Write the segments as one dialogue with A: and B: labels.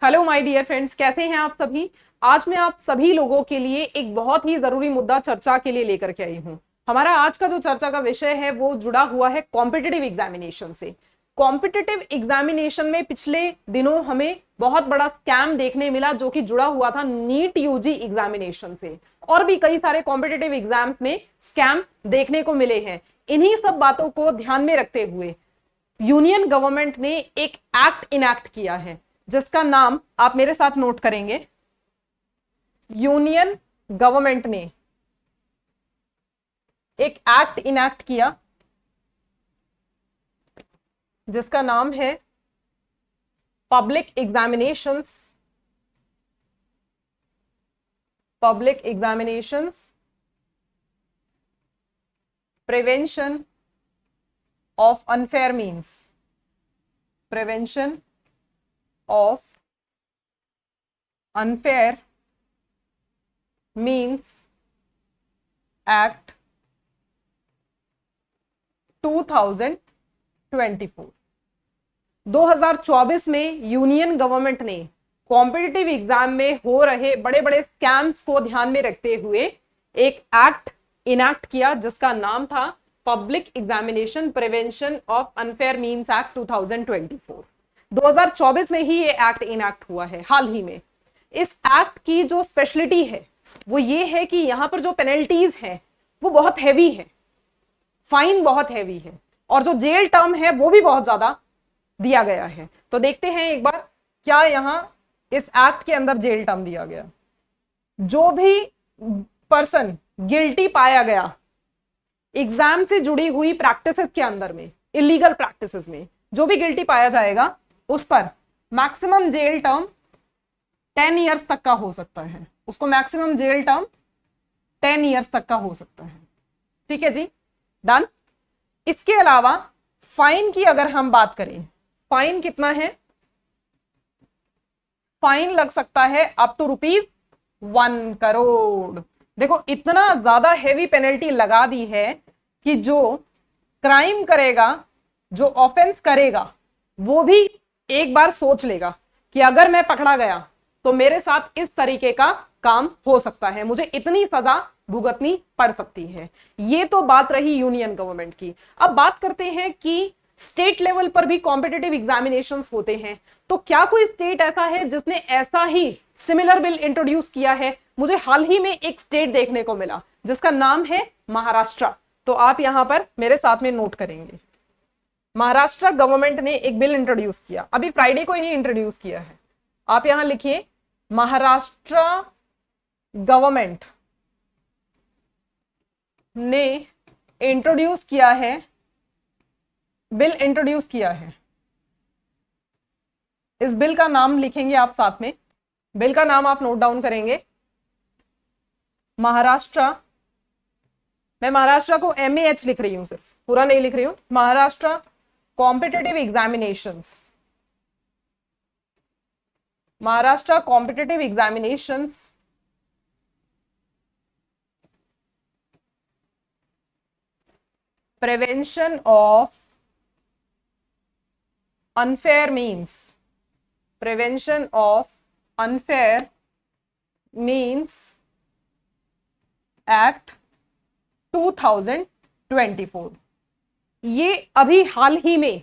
A: Hello my dear friends, कैसे हैं आप सभी। आज मैं आप सभी लोगों के लिए एक बहुत ही जरूरी मुद्दा चर्चा के लिए लेकर के आई हूं। हमारा आज का जो चर्चा का विषय है वो जुड़ा हुआ है कॉम्पिटिटिव एग्जामिनेशन से। कॉम्पिटिटिव एग्जामिनेशन में पिछले दिनों हमें बहुत बड़ा स्कैम देखने मिला जो कि जुड़ा हुआ था नीट यूजी एग्जामिनेशन से, और भी कई सारे कॉम्पिटिटिव एग्जाम्स में स्कैम देखने को मिले हैं। इन्हीं सब बातों को ध्यान में रखते हुए यूनियन गवर्नमेंट ने एक एक्ट इनैक्ट किया है जिसका नाम आप मेरे साथ नोट करेंगे। यूनियन गवर्नमेंट ने एक एक्ट इनैक्ट किया जिसका नाम है public examinations prevention of unfair means, prevention of unfair means Act 2024। 2024 में यूनियन गवर्नमेंट ने कॉम्पिटिटिव एग्जाम में हो रहे बड़े बड़े स्कैम्स को ध्यान में रखते हुए एक एक्ट इनैक्ट किया जिसका नाम था public examination prevention of unfair means act 2024। 2024 में ही ये एक्ट इनैक्ट हुआ है, हाल ही में। इस एक्ट की जो स्पेशलिटी है वो ये है कि यहां पर जो पेनल्टीज हैं वो बहुत हैवी है, फाइन बहुत हैवी है, और जो जेल टर्म है वो भी बहुत ज्यादा दिया गया है। तो देखते हैं एक बार क्या यहां इस एक्ट के अंदर जेल टर्म दिया गया। जो भी पर्सन गिल्टी पाया गया एग्जाम से जुड़ी हुई प्रैक्टिसेस के अंदर में, इलीगल प्रैक्टिसेस में जो भी गिल्टी पाया जाएगा उस पर मैक्सिमम जेल टर्म 10 इयर्स तक का हो सकता है। उसको मैक्सिमम जेल टर्म 10 इयर्स तक का हो सकता है। ठीक है जी, डन। इसके अलावा फाइन की अगर हम बात करें, फाइन कितना है? फाइन लग सकता है अप टू ₹1 करोड़। देखो इतना ज्यादा हेवी पेनल्टी लगा दी है कि जो क्राइम करेगा, जो ऑफेंस करेगा, वो भी एक बार सोच लेगा कि अगर मैं पकड़ा गया तो मेरे साथ इस तरीके का काम हो सकता है, मुझे इतनी सजा भुगतनी पड़ सकती है। ये तो बात रही यूनियन गवर्नमेंट की। अब बात करते हैं कि स्टेट लेवल पर भी कॉम्पिटिटिव एग्जामिनेशंस होते हैं। तो क्या कोई स्टेट ऐसा है जिसने ऐसा ही सिमिलर बिल इंट्रोड्यूस किया है? मुझे हाल ही में एक स्टेट देखने को मिला जिसका नाम है महाराष्ट्र। तो आप यहां पर मेरे साथ में नोट करेंगे, महाराष्ट्र गवर्नमेंट ने एक बिल इंट्रोड्यूस किया, अभी फ्राइडे को ही इंट्रोड्यूस किया है। आप यहां लिखिए, महाराष्ट्र गवर्नमेंट ने इंट्रोड्यूस किया है, बिल इंट्रोड्यूस किया है। इस बिल का नाम लिखेंगे आप साथ में, बिल का नाम आप नोट डाउन करेंगे। महाराष्ट्र, मैं महाराष्ट्र को MAH लिख रही हूं, सिर्फ पूरा नहीं लिख रही हूं। Maharashtra competitive examinations, Maharashtra competitive examinations prevention of unfair means, prevention of unfair means act 2024। ये अभी हाल ही में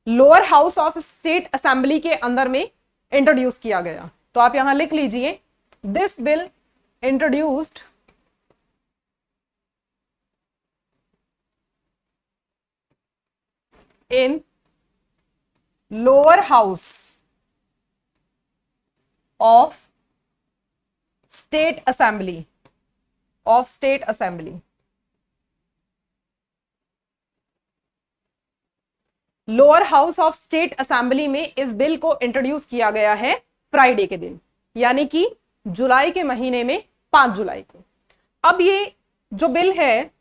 A: lower house of state assembly के अंदर में इंट्रोड्यूस किया गया। तो आप यहां लिख लीजिए, this bill introduced in lower house of state assembly, of state assembly. Lower house of state assembly में इस बिल को इंट्रोड्यूस किया गया है फ्राइडे के दिन, यानी कि जुलाई के महीने में 5 जुलाई को। अब ये जो बिल है,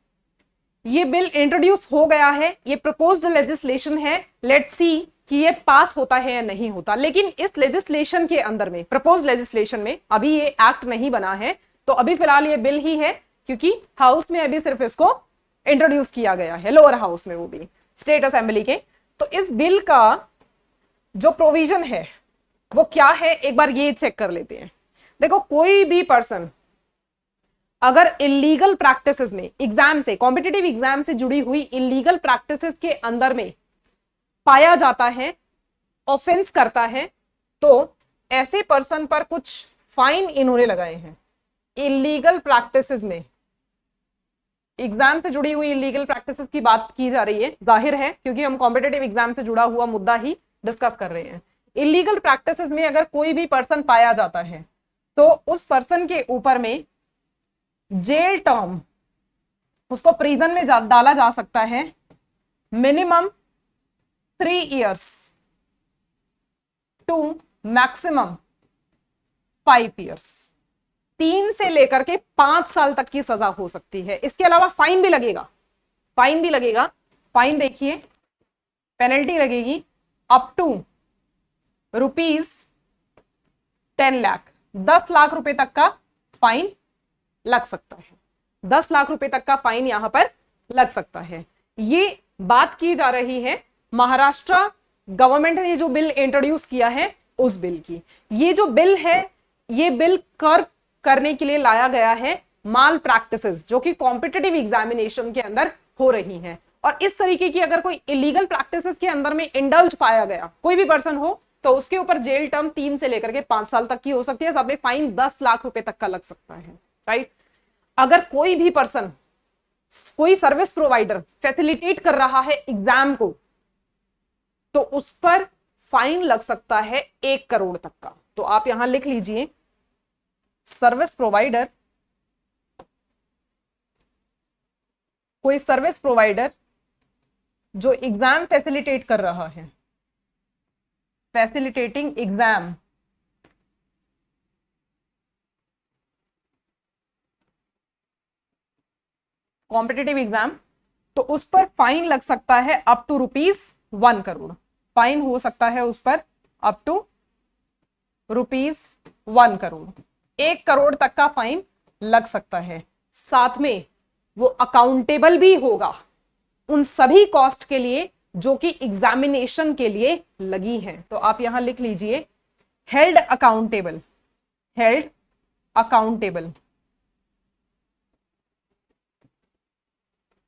A: ये बिल इंट्रोड्यूस हो गया है, ये प्रपोज्ड लेजिस्लेशन है। लेट्स सी कि ये पास होता है या नहीं होता। लेकिन इस लेजिस्लेशन के अंदर में, प्रपोज्ड लेजिस्लेशन में, अभी ये एक्ट नहीं बना है, तो अभी फिलहाल ये बिल ही है, क्योंकि हाउस में अभी सिर्फ इसको इंट्रोड्यूस किया गया है, लोअर हाउस में, वो भी स्टेट असेंबली के। तो इस बिल का जो प्रोविजन है वो क्या है एक बार ये चेक कर लेते हैं। देखो, कोई भी पर्सन अगर इलीगल प्रैक्टिसेस में, एग्जाम से, कॉम्पिटिटिव एग्जाम से जुड़ी हुई इलीगल प्रैक्टिसेस के अंदर में पाया जाता है, ऑफेंस करता है, तो ऐसे पर्सन पर कुछ फाइन इन्होंने लगाए हैं। इलीगल प्रैक्टिसेस में, एग्जाम से जुड़ी हुई इलीगल प्रैक्टिसेस की बात की जा रही है, जाहिर है, क्योंकि हम कॉम्पिटिटिव एग्जाम से जुड़ा हुआ मुद्दा ही डिस्कस कर रहे हैं। इलीगल प्रैक्टिसेस में अगर कोई भी पर्सन पाया जाता है तो उस पर्सन के ऊपर में जेल टर्म, उसको प्रिजन में डाला जा सकता है minimum 3 years to maximum 5 years, 3 से लेकर के 5 साल तक की सजा हो सकती है। इसके अलावा फाइन भी लगेगा, फाइन भी लगेगा। फाइन देखिए, पेनल्टी लगेगी अप टू ₹10 लाख, 10 लाख रुपए तक का फाइन लग सकता है। 10 लाख रुपए तक का फाइन यहां पर लग सकता है। ये बात की जा रही है महाराष्ट्र गवर्नमेंट ने जो बिल इंट्रोड्यूस किया है उस बिल की। ये जो बिल है, ये बिल करने के लिए लाया गया है माल प्रैक्टिसेस जो कि कॉम्पिटिटिव एग्जामिनेशन के अंदर हो रही हैं। और इस तरीके की अगर कोई इलीगल प्रैक्टिसेस के अंदर में इंडल्ज पाया गया, कोई भी पर्सन हो, तो उसके ऊपर जेल टर्म 3 से लेकर के 5 साल तक की हो सकती है, साथ में फाइन 10 लाख रुपए तक का लग सकता है। राइट। अगर कोई भी पर्सन, कोई सर्विस प्रोवाइडर फैसिलिटेट कर रहा है एग्जाम को, तो उस पर फाइन लग सकता है 1 करोड़ तक का। तो आप यहां लिख लीजिए, सर्विस प्रोवाइडर, कोई सर्विस प्रोवाइडर जो एग्जाम फैसिलिटेट कर रहा है, फैसिलिटेटिंग एग्जाम, कॉम्पिटिटिव एग्जाम, तो उस पर फाइन लग सकता है अप टू ₹1 करोड़। फाइन हो सकता है उस पर अप टू ₹1 करोड़, 1 करोड़ तक का फाइन लग सकता है। साथ में वो अकाउंटेबल भी होगा उन सभी कॉस्ट के लिए जो कि एग्जामिनेशन के लिए लगी हैं। तो आप यहां लिख लीजिए, held accountable, held accountable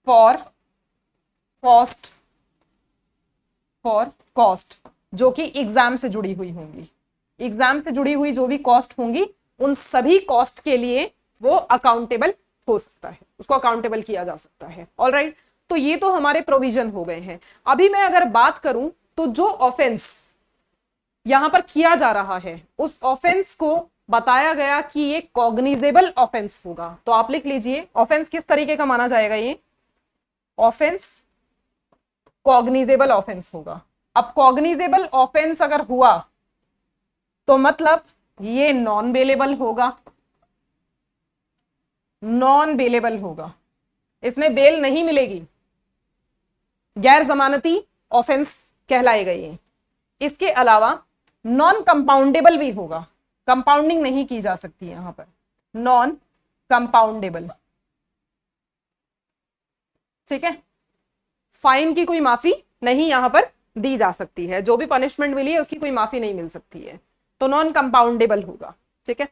A: for cost जो कि एग्जाम से जुड़ी हुई होंगी। एग्जाम से जुड़ी हुई जो भी कॉस्ट होंगी, उन सभी कॉस्ट के लिए वो अकाउंटेबल हो सकता है, उसको अकाउंटेबल किया जा सकता है। ऑलराइट, तो ये तो हमारे प्रोविजन हो गए हैं। अभी मैं अगर बात करूं तो जो ऑफेंस यहां पर किया जा रहा है, उस ऑफेंस को बताया गया कि ये कॉग्निजेबल ऑफेंस होगा। तो आप लिख लीजिए, ऑफेंस किस तरीके का माना जाएगा, ये ऑफेंस कॉग्निजेबल ऑफेंस होगा। अब कॉग्निजेबल ऑफेंस अगर हुआ तो मतलब ये नॉन बेलेबल होगा, नॉन बेलेबल होगा, इसमें बेल नहीं मिलेगी, गैर जमानती ऑफेंस कहलाएगा ये। इसके अलावा नॉन कंपाउंडेबल भी होगा, कंपाउंडिंग नहीं की जा सकती यहां पर, नॉन कंपाउंडेबल। ठीक है, फाइन की कोई माफी नहीं यहां पर दी जा सकती है, जो भी पनिशमेंट मिली है उसकी कोई माफी नहीं मिल सकती है, तो नॉन कंपाउंडेबल होगा। ठीक है,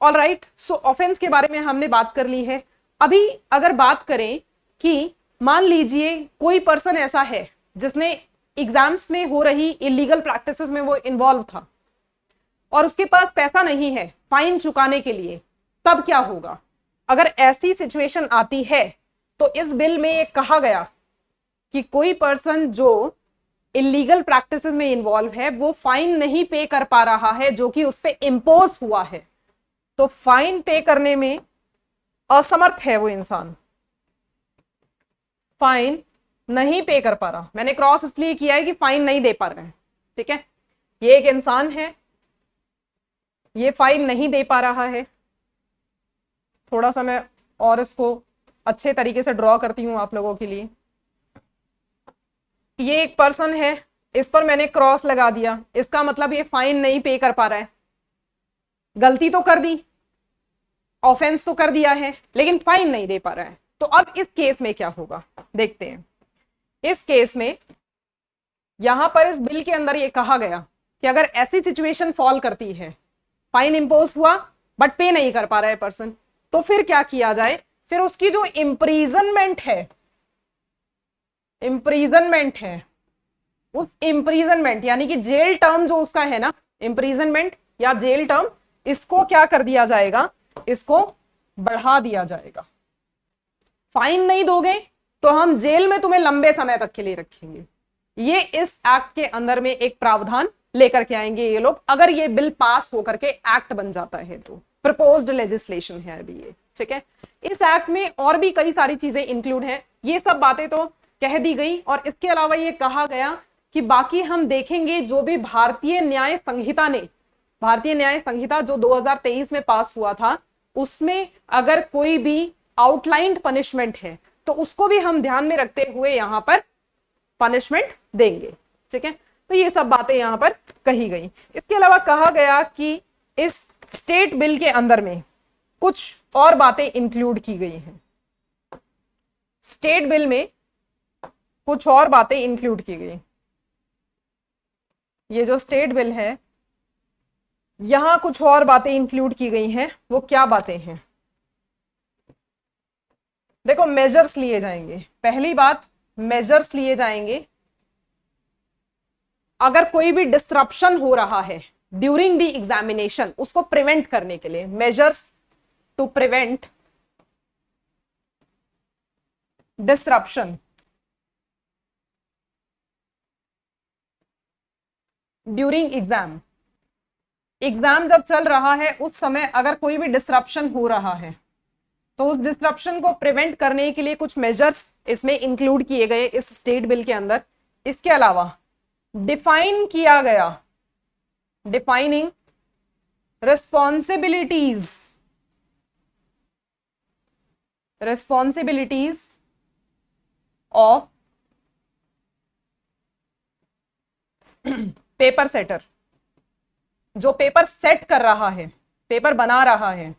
A: ऑल राइट। सो ऑफेंस के बारे में हमने बात कर ली है। अभी अगर बात करें कि मान लीजिए कोई पर्सन ऐसा है जिसने एग्जाम्स में हो रही इलीगल प्रैक्टिसेस में वो इन्वॉल्व था और उसके पास पैसा नहीं है फाइन चुकाने के लिए, तब क्या होगा? अगर ऐसी सिचुएशन आती है तो इस बिल में ये कहा गया कि कोई पर्सन जो इलीगल प्रैक्टिसेस में इन्वॉल्व है वो फाइन नहीं पे कर पा रहा है जो कि उस पर इंपोज हुआ है, तो फाइन पे करने में असमर्थ है वो इंसान, फाइन नहीं पे कर पा रहा। मैंने क्रॉस इसलिए किया है कि फाइन नहीं दे पा रहे हैं। ठीक है, ये एक इंसान है, ये फाइन नहीं दे पा रहा है। थोड़ा सा मैं और इसको अच्छे तरीके से ड्रॉ करती हूं आप लोगों के लिए। ये एक पर्सन है, इस पर मैंने क्रॉस लगा दिया, इसका मतलब ये फाइन नहीं पे कर पा रहा है। गलती तो कर दी, ऑफेंस तो कर दिया है, लेकिन फाइन नहीं दे पा रहा है। तो अब इस केस में क्या होगा देखते हैं। इस केस में यहां पर इस बिल के अंदर ये कहा गया कि अगर ऐसी सिचुएशन फॉल करती है, फाइन इंपोज हुआ बट पे नहीं कर पा रहा है पर्सन, तो फिर क्या किया जाए, फिर उसकी जो इम्प्रीजनमेंट है उस इम्प्रीजनमेंट यानी कि जेल टर्म जो उसका है ना, इम्प्रीजनमेंट या जेल टर्म, इसको क्या कर दिया जाएगा, इसको बढ़ा दिया जाएगा। फाइन नहीं दोगे तो हम जेल में तुम्हें लंबे समय तक के लिए रखेंगे। ये इस एक्ट के अंदर में एक प्रावधान लेकर के आएंगे ये लोग, अगर ये बिल पास होकर के एक्ट बन जाता है तो। प्रपोज्ड लेजिस्लेशन है अभी ये, ठीक है। इस एक्ट में और भी कई सारी चीजें इंक्लूड हैं, ये सब बातें तो कह दी गई, और इसके अलावा ये कहा गया कि बाकी हम देखेंगे जो भी भारतीय न्याय संहिता जो 2023 में पास हुआ था, उसमें अगर कोई भी आउटलाइंड पनिशमेंट है तो उसको भी हम ध्यान में रखते हुए यहां पर पनिशमेंट देंगे, ठीक है। तो ये सब बातें यहां पर कही गई। इसके अलावा कहा गया कि इस स्टेट बिल के अंदर में कुछ और बातें इंक्लूड की गई हैं। स्टेट बिल में कुछ और बातें इंक्लूड की गई। ये जो स्टेट बिल है, यहां कुछ और बातें इंक्लूड की गई हैं। वो क्या बातें हैं? देखो, मेजर्स लिए जाएंगे। पहली बात, मेजर्स लिए जाएंगे अगर कोई भी डिसरप्शन हो रहा है ड्यूरिंग द एग्जामिनेशन, उसको प्रिवेंट करने के लिए, measures to prevent disruption during exam. Exam जब चल रहा है उस समय अगर कोई भी डिसरप्शन हो रहा है तो उस डिसरप्शन को प्रिवेंट करने के लिए कुछ मेजर्स इसमें इंक्लूड किए गए इस स्टेट बिल के अंदर। इसके अलावा डिफाइन किया गया, defining responsibilities of paper shutter. जो पेपर सेट कर रहा है, पेपर बना रहा है,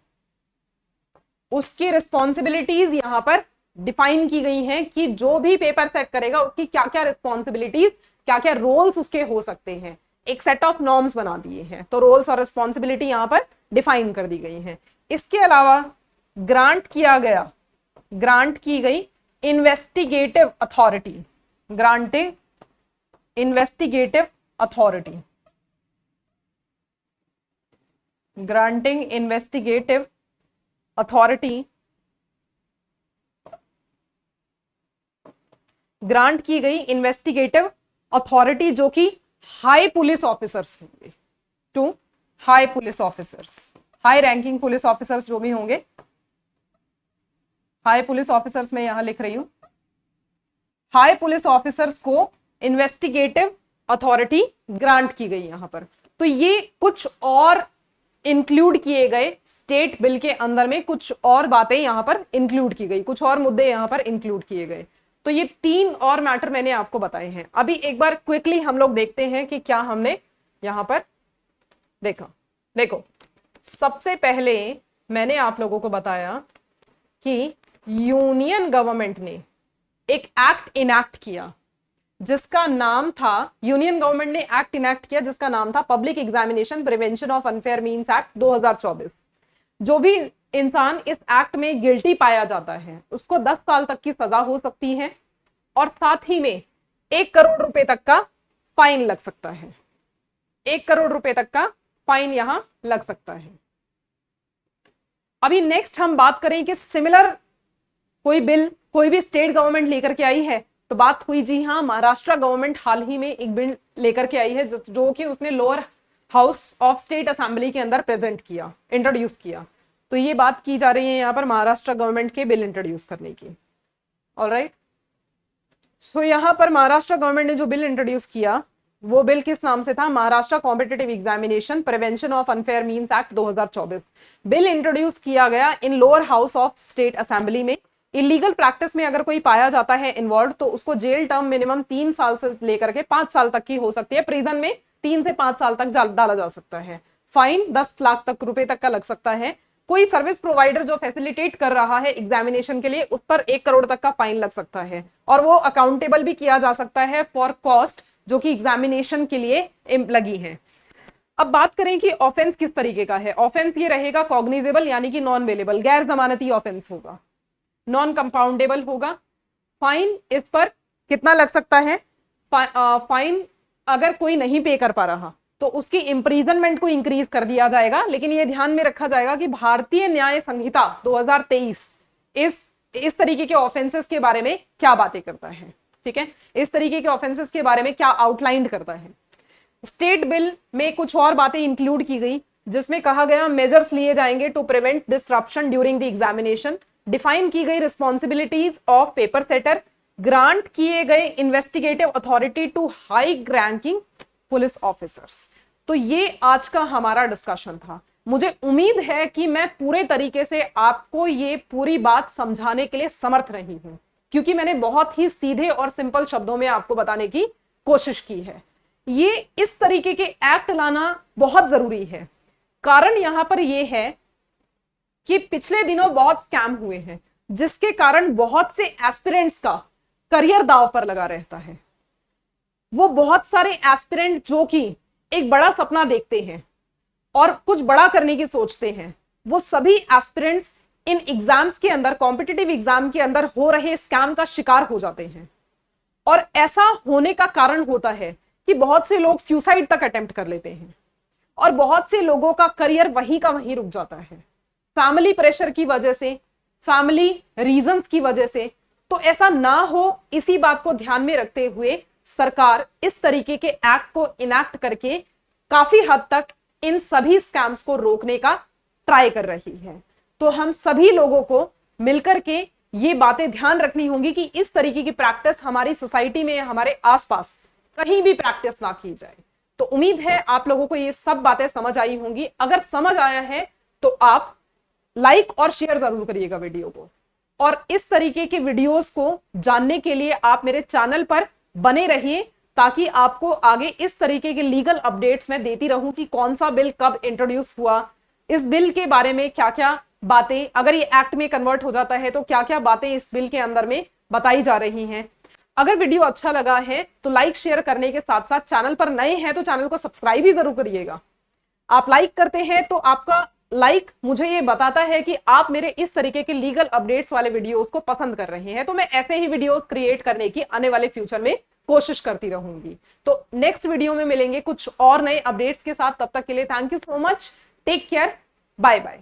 A: उसकी रिस्पॉन्सिबिलिटीज यहां पर डिफाइन की गई हैं कि जो भी पेपर सेट करेगा उसकी क्या क्या रिस्पॉन्सिबिलिटीज, क्या क्या रोल्स उसके हो सकते हैं। एक सेट ऑफ नॉर्म्स बना दिए हैं, तो रोल्स और रिस्पॉन्सिबिलिटी यहां पर डिफाइन कर दी गई हैं। इसके अलावा ग्रांट की गई investigative authority, granting investigative authority, granting investigative authority, grant की गई इन्वेस्टिगेटिव अथॉरिटी जो कि हाई पुलिस ऑफिसर्स होंगे, to high police officers, high ranking police officers जो भी होंगे, हाई पुलिस ऑफिसर्स मैं यहां लिख रही हूं, हाई पुलिस ऑफिसर्स को इन्वेस्टिगेटिव अथॉरिटी ग्रांट की गई यहां पर। तो ये कुछ और इंक्लूड किए गए स्टेट बिल के अंदर में, कुछ और बातें यहां पर इंक्लूड की गई, कुछ और मुद्दे यहां पर इंक्लूड किए गए। तो ये 3 और मैटर मैंने आपको बताए हैं। अभी एक बार क्विकली हम लोग देखते हैं कि क्या हमने यहां पर देखा। देखो, सबसे पहले मैंने आप लोगों को बताया कि यूनियन गवर्नमेंट ने एक एक्ट इनैक्ट किया जिसका नाम था, यूनियन गवर्नमेंट ने एक्ट इनैक्ट किया जिसका नाम था public examination prevention of unfair means act 2024। जो भी इंसान इस एक्ट में गिल्टी पाया जाता है उसको 10 साल तक की सजा हो सकती है और साथ ही में 1 करोड़ रुपए तक का फाइन लग सकता है। 1 करोड़ रुपए तक का फाइन यहां लग सकता है। अभी नेक्स्ट हम बात करें कि सिमिलर कोई बिल कोई भी स्टेट गवर्नमेंट लेकर के आई है, तो बात हुई, जी हाँ, महाराष्ट्र गवर्नमेंट हाल ही में एक बिल लेकर के आई है जो कि उसने lower house of state assembly के अंदर प्रेजेंट किया, इंट्रोड्यूस किया। तो ये बात की जा रही है यहाँ पर महाराष्ट्र गवर्नमेंट के बिल इंट्रोड्यूस करने की। ऑलराइट, सो यहाँ पर महाराष्ट्र गवर्नमेंट ने जो बिल इंट्रोड्यूस किया वो बिल किस नाम से था? Maharashtra competitive examination prevention of unfair means act 2024। Bill introduce किया गया इन lower house of state assembly में। इलीगल प्रैक्टिस में अगर कोई पाया जाता है इन्वॉल्व तो उसको जेल टर्म मिनिमम 3 साल से लेकर के 5 साल तक की हो सकती है। प्रिजन में 3 से 5 साल तक डाला जा सकता है। फाइन 10 लाख तक रुपए तक का लग सकता है। कोई सर्विस प्रोवाइडर जो फैसिलिटेट कर रहा है एग्जामिनेशन के लिए उस पर 1 करोड़ तक का फाइन लग सकता है और वो अकाउंटेबल भी किया जा सकता है फॉर कॉस्ट जो कि एग्जामिनेशन के लिए लगी है। अब बात करें कि ऑफेंस किस तरीके का है। ऑफेंस ये रहेगा कॉग्निजेबल यानी कि नॉन वेलेबल, गैर जमानती ऑफेंस होगा, नॉन कंपाउंडेबल होगा। फाइन इस पर कितना लग सकता है, फाइन अगर कोई नहीं पे कर पा रहा तो उसकी इंप्रीजनमेंट को इंक्रीज कर दिया जाएगा। लेकिन यह ध्यान में रखा जाएगा कि भारतीय न्याय संहिता 2023 इस तरीके के ऑफेंसेस के बारे में क्या बातें करता है, ठीक है, इस तरीके के ऑफेंसेस के बारे में क्या आउटलाइन करता है। स्टेट बिल में कुछ और बातें इंक्लूड की गई जिसमें कहा गया मेजर्स लिए जाएंगे to prevent disruption during the examination, define की गई responsibilities of paper setter, grant किए गए investigative authority to high ranking police officers. तो ये आज का हमारा डिस्कशन था। मुझे उम्मीद है कि मैं पूरे तरीके से आपको ये पूरी बात समझाने के लिए समर्थ रही हूं, क्योंकि मैंने बहुत ही सीधे और सिंपल शब्दों में आपको बताने की कोशिश की है। ये इस तरीके के एक्ट लाना बहुत जरूरी है। कारण यहां पर यह है कि पिछले दिनों बहुत स्कैम हुए हैं जिसके कारण बहुत से एस्पिरेंट्स का करियर दांव पर लगा रहता है। वो बहुत सारे एस्पिरेंट जो कि एक बड़ा सपना देखते हैं और कुछ बड़ा करने की सोचते हैं, वो सभी एस्पिरेंट्स इन एग्जाम्स के अंदर, कॉम्पिटिटिव एग्जाम के अंदर हो रहे स्कैम का शिकार हो जाते हैं। और ऐसा होने का कारण होता है कि बहुत से लोग सुसाइड तक अटेम्प्ट कर लेते हैं और बहुत से लोगों का करियर वहीं का वहीं रुक जाता है, फैमिली प्रेशर की वजह से, फैमिली रीजंस की वजह से। तो ऐसा ना हो, इसी बात को ध्यान में रखते हुए सरकार इस तरीके के एक्ट को इनैक्ट करके काफी हद तक इन सभी स्कैम्स को रोकने का ट्राई कर रही है। तो हम सभी लोगों को मिलकर के ये बातें ध्यान रखनी होंगी कि इस तरीके की प्रैक्टिस हमारी सोसाइटी में, हमारे आसपास कहीं भी प्रैक्टिस ना की जाए। तो उम्मीद है आप लोगों को ये सब बातें समझ आई होंगी। अगर समझ आया है तो आप लाइक और शेयर जरूर करिएगा वीडियो को, और इस तरीके के वीडियोस को जानने के लिए आप मेरे चैनल पर बने रहिए ताकि आपको आगे इस तरीके के लीगल अपडेट्स मैं देती रहूं कि कौन सा बिल कब इंट्रोड्यूस हुआ, इस बिल के बारे में क्या क्या बातें, अगर ये एक्ट में कन्वर्ट हो जाता है तो क्या क्या बातें इस बिल के अंदर में बताई जा रही हैं। अगर वीडियो अच्छा लगा है तो लाइक शेयर करने के साथ साथ चैनल पर नए हैं तो चैनल को सब्सक्राइब भी जरूर करिएगा। आप लाइक करते हैं तो आपका लाइक मुझे ये बताता है कि आप मेरे इस तरीके के लीगल अपडेट्स वाले वीडियोस को पसंद कर रहे हैं। तो मैं ऐसे ही वीडियोस क्रिएट करने की आने वाले फ्यूचर में कोशिश करती रहूंगी। तो नेक्स्ट वीडियो में मिलेंगे कुछ और नए अपडेट्स के साथ। तब तक के लिए thank you so much, take care, bye bye.